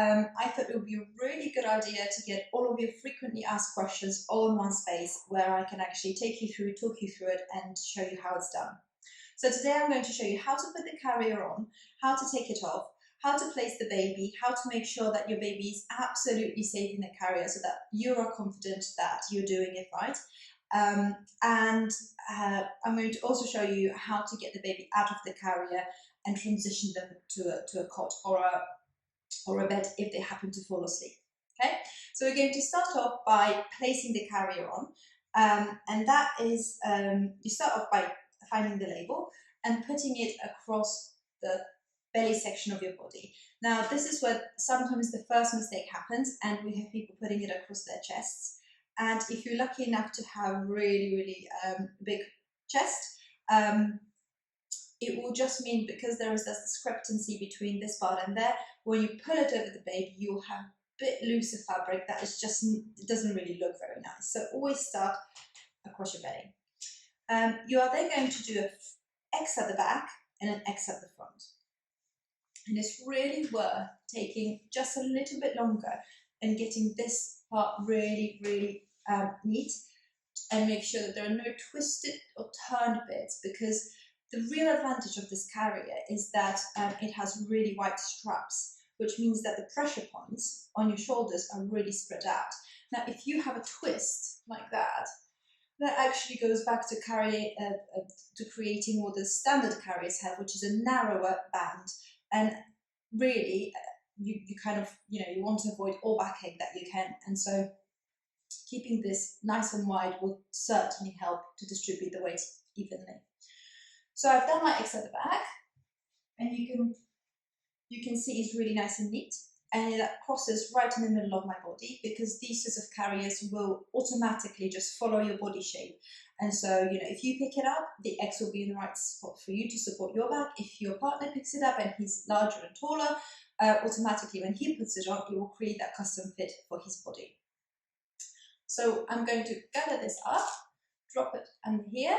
I thought it would be a really good idea to get all of your frequently asked questions all in one space where I can actually take you through, talk you through it, and show you how it's done. So today I'm going to show you how to put the carrier on, how to take it off, how to place the baby, how to make sure that your baby is absolutely safe in the carrier so that you are confident that you're doing it right. I'm going to also show you how to get the baby out of the carrier and transition them to a cot or a bed if they happen to fall asleep. Okay, so we're going to start off by placing the carrier on, and that is, you start off by finding the label and putting it across the belly section of your body. Now this is where sometimes the first mistake happens, and we have people putting it across their chests. And if you're lucky enough to have really big chest, it will just mean, because there is this discrepancy between this part and there, when you pull it over the baby, you'll have a bit looser fabric that is just, it doesn't really look very nice. So always start across your belly. You are then going to do an X at the back and an X at the front. And it's really worth taking just a little bit longer and getting this part really neat, and make sure that there are no twisted or turned bits, because the real advantage of this carrier is that it has really wide straps, which means that the pressure points on your shoulders are really spread out. Now, if you have a twist like that, that actually goes back to creating what the standard carriers have, which is a narrower band. And really, you kind of, you want to avoid all backache that you can. And so keeping this nice and wide will certainly help to distribute the weight evenly. So I've done my X at the back, and you can see it's really nice and neat, and that crosses right in the middle of my body, because these sorts of carriers will automatically just follow your body shape. And so, if you pick it up, the X will be in the right spot for you to support your back. If your partner picks it up and he's larger and taller, automatically when he puts it on, it will create that custom fit for his body. So I'm going to gather this up, drop it under here,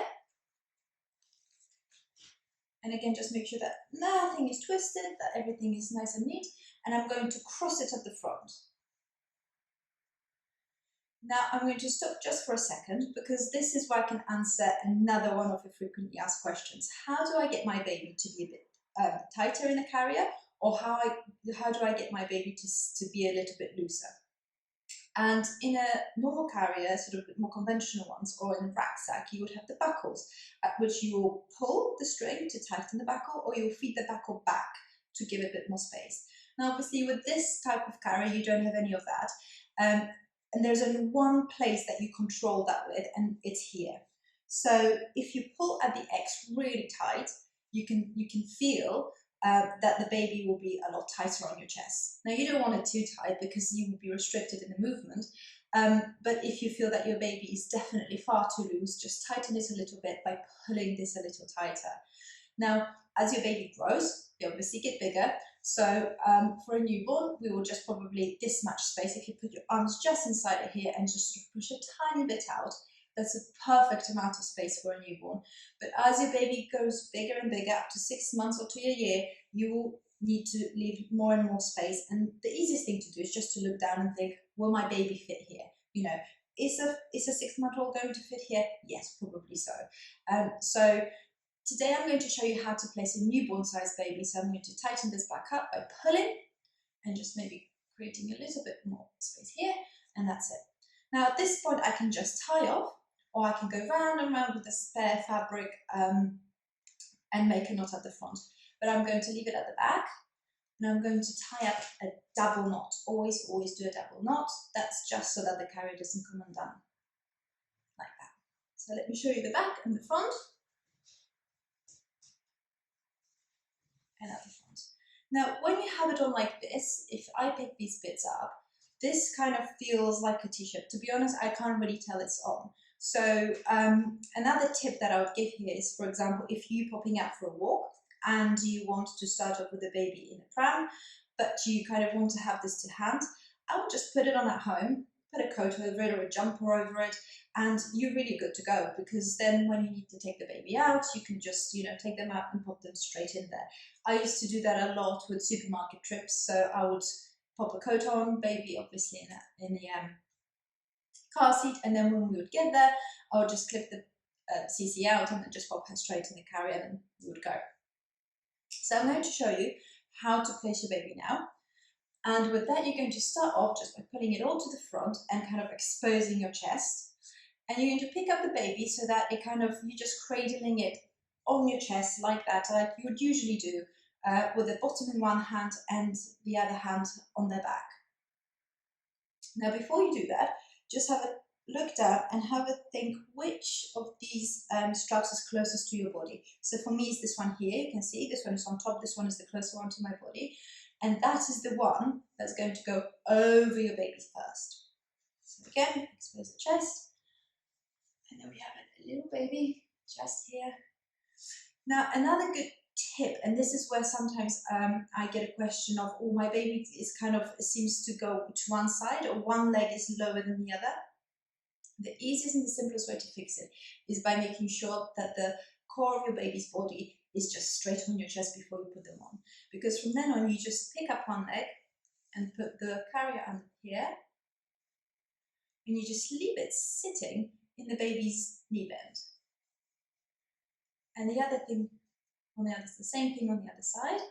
and again, just make sure that nothing is twisted, that everything is nice and neat, and I'm going to cross it at the front. Now I'm going to stop just for a second, because this is where I can answer another one of your frequently asked questions. How do I get my baby to be a bit tighter in the carrier, or how do I get my baby to be a little bit looser? And in a normal carrier, sort of more conventional ones, or in a rucksack, you would have the buckles, at which you will pull the string to tighten the buckle, or you'll feed the buckle back to give it a bit more space. Now, obviously, with this type of carrier, you don't have any of that. And there's only one place that you control that with, and it's here. So if you pull at the X really tight, you can feel that the baby will be a lot tighter on your chest. Now, you don't want it too tight, because you will be restricted in the movement. But if you feel that your baby is definitely far too loose, just tighten it a little bit by pulling this a little tighter. Now, as your baby grows, they obviously get bigger. So for a newborn, we will just probably this much space. If you put your arms just inside it here and just sort of push a tiny bit out, that's a perfect amount of space for a newborn. But as your baby goes bigger and bigger, up to 6 months or to a year, you will need to leave more and more space. And the easiest thing to do is just to look down and think, will my baby fit here? Is a 6-month-old going to fit here? Yes, probably so. So today I'm going to show you how to place a newborn-sized baby. So I'm going to tighten this back up by pulling and just maybe creating a little bit more space here, and that's it. Now at this point I can just tie off, or I can go round and round with the spare fabric and make a knot at the front. But I'm going to leave it at the back, and I'm going to tie up a double knot. Always do a double knot. That's just so that the carrier doesn't come undone, like that. So let me show you the back and the front. And at the front. Now, when you have it on like this, if I pick these bits up, this kind of feels like a t-shirt. To be honest, I can't really tell it's on. So another tip that I would give here is, for example, if you're popping out for a walk and you want to start off with a baby in a pram, but you kind of want to have this to hand, I would just put it on at home, put a coat over it or a jumper over it, and you're really good to go, because then when you need to take the baby out, you can just, take them out and pop them straight in there. I used to do that a lot with supermarket trips, so I would pop a coat on, baby obviously in the car seat, and then when we would get there, I would just clip the CC out and then just pop her straight in the carrier and we would go. So I'm going to show you how to place your baby now. And with that, you're going to start off just by pulling it all to the front and kind of exposing your chest. And you're going to pick up the baby so that it kind of, you're just cradling it on your chest like that, like you would usually do, with the bottom in one hand and the other hand on their back. Now, before you do that, just have a look down and have a think which of these straps is closest to your body. So for me, it's this one here. You can see this one is on top. This one is the closer one to my body. And that is the one that's going to go over your baby first. So again, expose the chest. And then we have a little baby just here. Now, another good tip, and this is where sometimes I get a question of, oh, my baby is kind of, seems to go to one side, or one leg is lower than the other. The easiest and the simplest way to fix it is by making sure that the core of your baby's body is just straight on your chest before you put them on. Because from then on, you just pick up one leg and put the carrier under here, and you just leave it sitting in the baby's knee bend. And the other thing on the other, the same thing on the other side.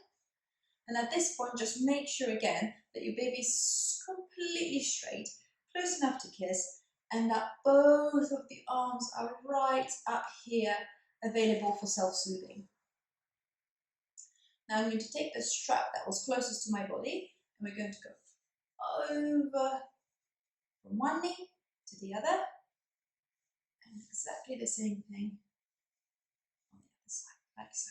And at this point, just make sure again that your baby's completely straight, close enough to kiss, and that both of the arms are right up here, available for self-soothing. Now I'm going to take the strap that was closest to my body, and we're going to go over from one knee to the other, and exactly the same thing on the other side, like so.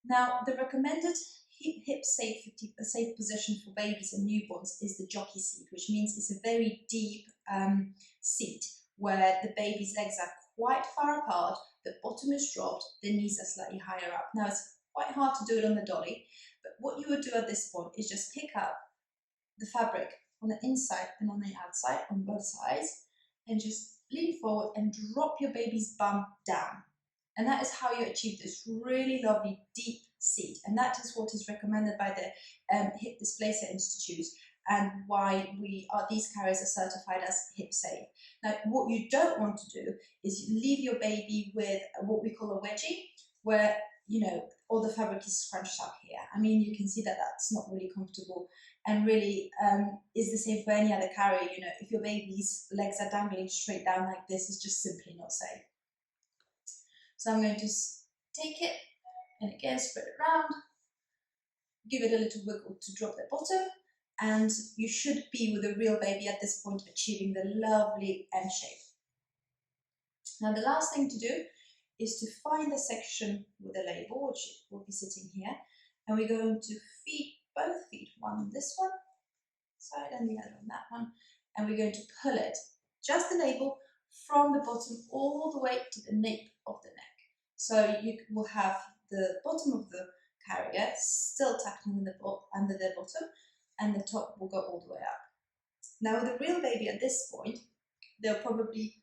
Now, the recommended hip safe position for babies and newborns is the jockey seat, which means it's a very deep seat where the baby's legs are quite far apart, the bottom is dropped, the knees are slightly higher up. Now, it's quite hard to do it on the dolly, but what you would do at this point is just pick up the fabric on the inside and on the outside, on both sides, and just lean forward and drop your baby's bum down. And that is how you achieve this really lovely deep seat. And that is what is recommended by the Hip Dysplasia Institute, and why these carriers are certified as hip safe. Now, what you don't want to do is leave your baby with what we call a wedgie, where, you know, all the fabric is scrunched up here. I mean, you can see that that's not really comfortable, and really is the same for any other carrier. You know, if your baby's legs are dangling straight down like this, it's just simply not safe. So I'm going to take it and again spread it around, give it a little wiggle to drop the bottom, and you should be with a real baby at this point achieving the lovely M shape. Now the last thing to do is to find the section with the label, which will be sitting here, and we're going to feed both feet, one on this one side and the other on that one, and we're going to pull it, just the label, from the bottom all the way to the nape of the neck. So you will have the bottom of the carrier still tucked under the bottom, and the top will go all the way up. Now with a real baby at this point, they'll probably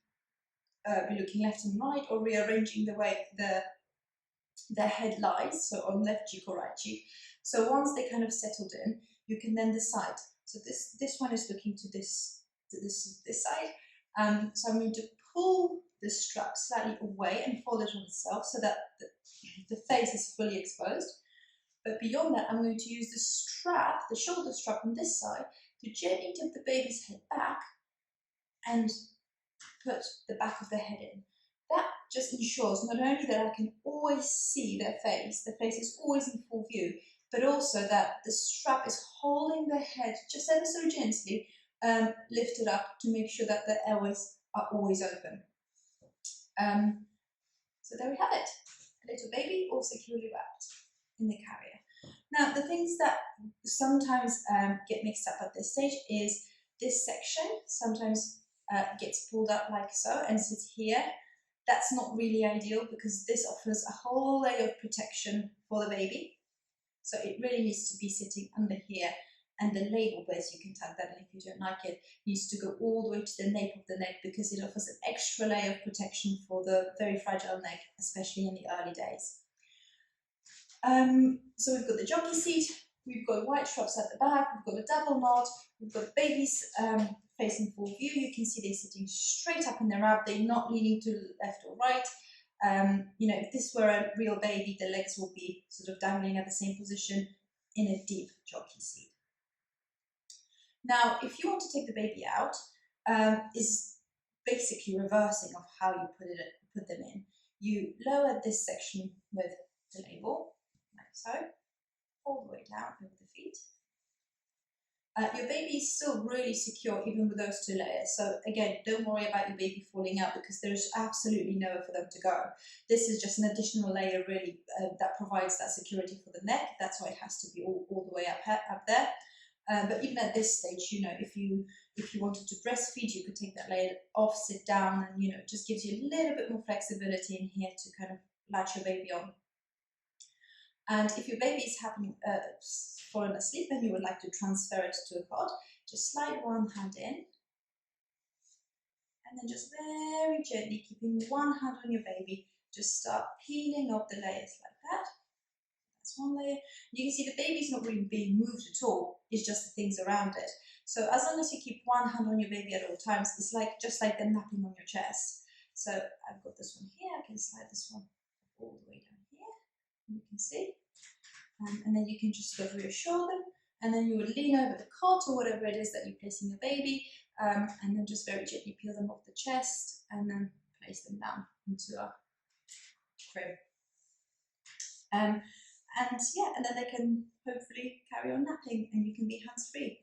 be looking left and right, or rearranging the way their head lies, so on left cheek or right cheek. So once they kind of settled in, you can then decide. So this one is looking to this side. So I'm going to pull the strap slightly away and fold it on itself so that the face is fully exposed. But beyond that, I'm going to use the strap, the shoulder strap on this side, to gently tip the baby's head back and put the back of the head in. That just ensures not only that I can always see their face, the face is always in full view, but also that the strap is holding the head just ever so gently lifted up to make sure that the airways are always open. So there we have it, a little baby all securely wrapped in the carrier. Now the things that sometimes get mixed up at this stage is this section sometimes gets pulled up like so and sits here. That's not really ideal because this offers a whole layer of protection for the baby. So it really needs to be sitting under here, and the label base, you can tag that in if you don't like it, needs to go all the way to the nape of the neck because it offers an extra layer of protection for the very fragile neck, especially in the early days. So we've got the jockey seat, We've got white straps at the back, we've got a double knot, we've got babies facing full view. You can see they're sitting straight up in their wrap, they're not leaning to left or right. You know, if this were a real baby, the legs will be sort of dangling at the same position in a deep jockey seat. Now, if you want to take the baby out, is basically reversing of how you put them in. You lower this section with the label, like so, all the way down over the feet. Your baby is still really secure even with those 2 layers. So again, don't worry about your baby falling out because there's absolutely nowhere for them to go. This is just an additional layer really that provides that security for the neck. That's why it has to be all the way up there. But even at this stage, you know, if you wanted to breastfeed, you could take that layer off, sit down, and, you know, it just gives you a little bit more flexibility in here to kind of latch your baby on. And if your baby is fallen asleep and you would like to transfer it to a cot, just slide one hand in, and then just very gently, keeping one hand on your baby, just start peeling off the layers like that. That's one layer. You can see the baby's not really being moved at all, it's just the things around it. So as long as you keep one hand on your baby at all times, it's just like them napping on your chest. So I've got this one here, I can slide this one all the way down here, you can see. And then you can just go reassure them, and then you would lean over the cot or whatever it is that you're placing your baby, and then just very gently peel them off the chest and then place them down into a crib. And yeah, and then they can hopefully carry on napping and you can be hands-free.